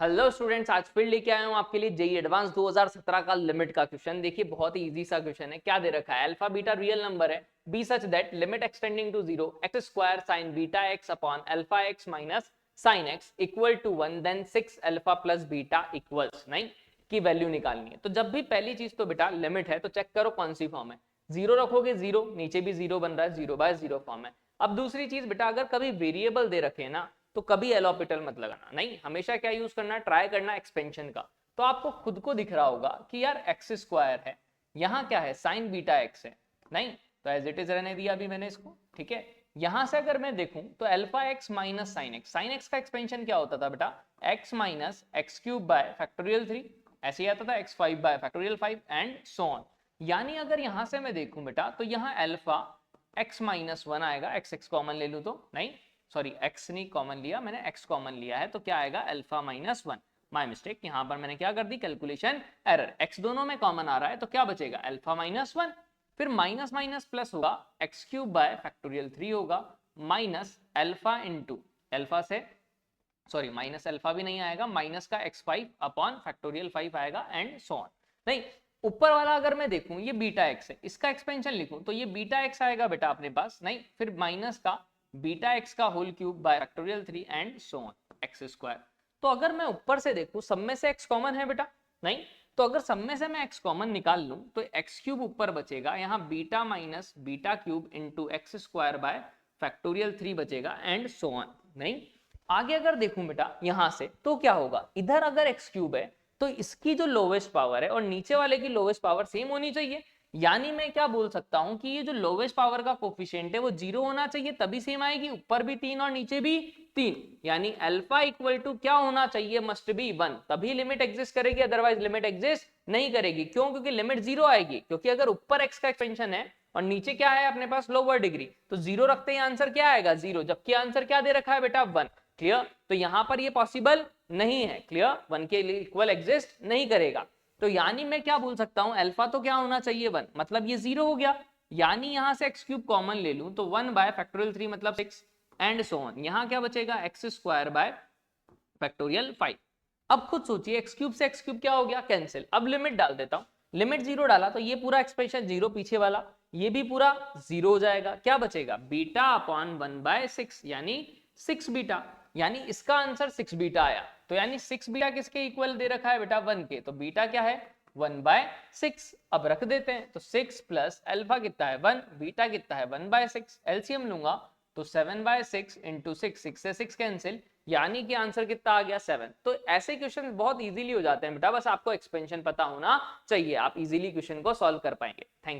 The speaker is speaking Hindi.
हेलो स्टूडेंट्स, आज फिर लेके आया हूँ आपके लिए जेई एडवांस 2017 का लिमिट का क्वेश्चन। देखिए बहुत ही इजी सा क्वेश्चन है। क्या दे रखा है, अल्फा बीटा रियल नंबर है, be such that limit extending to 0 x square sine beta x upon alpha x minus sine x equal to 1 then 6 alpha plus beta equals 9 की वैल्यू निकालनी है। तो जब भी पहली चीज तो बेटा लिमिट है तो चेक करो कौन सी फॉर्म है। जीरो रखोगे जीरो, नीचे भी जीरो बन रहा है, 0/0 फॉर्म है। अब दूसरी चीज बेटा, अगर कभी वेरिएबल दे रखे ना तो कभी एल ऑर्बिटल मत लगाना, नहीं, हमेशा क्या यूज करना, ट्राई करना एक्सपेंशन का। तो आपको खुद को दिख रहा होगा कि यार एक्स स्क्वायर है, यहाँ क्या है साइन बीटा एक्स है, नहीं तो एज इट इज रहने दिया अभी मैंने इसको, ठीक है। यहां से अगर मैं देखूं तो alpha x minus sine x का एक्सपेंशन क्या होता था बेटा, x minus x cube by factorial 3, ऐसे ही आता था x 5 bye factorial 5 and so on. यानी अगर यहां से मैं देखूं बेटा तो यहाँ अल्फा एक्स माइनस 1 आएगा, एक्स एक्स कॉमन ले लूं तो, नहीं सॉरी एक्स नहीं कॉमन लिया मैंने, एक्स कॉमन लिया है, तो क्या आएगा अल्फा माइनस 1। माय मिस्टेक, यहां पर मैंने क्या कर दी, कैलकुलेशन एरर। एक्स दोनों में कॉमन आ रहा है तो क्या बचेगा अल्फा माइनस 1, फिर माइनस माइनस प्लस होगा, एक्स क्यूब बाय फैक्टोरियल 3 होगा माइनस अल्फा इंटू अल्फा से, सॉरी माइनस अल्फा भी नहीं आएगा, माइनस का x5 अपॉन फैक्टोरियल 5 आएगा एंड सो ऑन। नहीं, ऊपर वाला अगर मैं देखूं ये बीटा एक्स है, इसका एक्सपेंशन लिखूं तो ये बीटा एक्स आएगा बेटा अपने पास, नहीं फिर माइनस का बीटा एक्स का whole cube by factorial 3 and so on x square. तो अगर मैं ऊपर से देखूं सब में से एक्स कॉमन है बेटा, नहीं तो अगर सब में से मैं एक्स कॉमन निकाल लूं तो एक्स क्यूब ऊपर बचेगा, यहाँ beta minus beta cube into x square by factorial 3 बचेगा एंड सो ऑन। नहीं, आगे अगर देखूं बेटा यहां से तो क्या होगा, इधर अगर एक्स क्यूब है तो इसकी जो लोवेस्ट पावर है और नीचे वाले की लोवेस्ट पावर सेम होनी चाहिए। यानी मैं क्या बोल सकता हूं कि ये जो लोवेस्ट पावर का कोफिशिएंट है वो 0 होना चाहिए, तभी सेम आएगी, ऊपर भी 3 और नीचे भी 3। यानी अल्फा इक्वल टू क्या होना चाहिए, मस्ट बी 1, तभी लिमिट एग्जिस्ट करेगी, अदरवाइज लिमिट एग्जिस्ट नहीं करेगी। क्यों, क्योंकि लिमिट 0 आएगी, क्योंकि अगर ऊपर एक्स का एक्सपेंशन है और नीचे क्या है अपने पास लोअर डिग्री, तो 0 रखते ही आंसर क्या आएगा 0, जबकि आंसर क्या दे रखा है बेटा 1। क्लियर, तो यहां पर ये पॉसिबल नहीं है, क्लियर, 1 के इक्वल एग्जिस्ट नहीं करेगा। तो यानी मैं क्या बोल सकता हूं, अल्फा तो क्या होना चाहिए 1, मतलब ये 0 हो गया। यानी यहां से एक्स क्यूब कॉमन ले लूं तो 1 बाय फैक्टोरियल 3 मतलब 6 एंड सो ऑन। यहां क्या बचेगा एक्स स्क्वायर बाय फैक्टोरियल 5। अब खुद सोचिए, एक्स क्यूब से एक्स क्यूब क्या हो गया, कैंसिल। अब लिमिट डाल देता हूं, लिमिट 0 डाला तो ये पूरा एक्सप्रेशन 0, पीछे वाला ये भी पूरा 0 हो जाएगा। क्या बचेगा, बीटा अपॉन 1/6 यानी 6 बीटा, यानी इसका आंसर 6 बीटा आया। तो यानी 6 बीटा किसके इक्वल दे रखा है बेटा 1 के, तो बीटा क्या है 1/6। अब रख देते हैं तो 6 प्लस अल्फा कितना है 1, बीटा कितना है 1/6, एलसीएम लूंगा तो 7/6 इंटू 6, 6 से 6 कैंसिल, यानी कि आंसर कितना आ गया 7। तो ऐसे क्वेश्चन बहुत इजीली हो जाते हैं बेटा, बस आपको एक्सपेंशन पता होना चाहिए, आप इजीली क्वेश्चन को सॉल्व कर पाएंगे। थैंक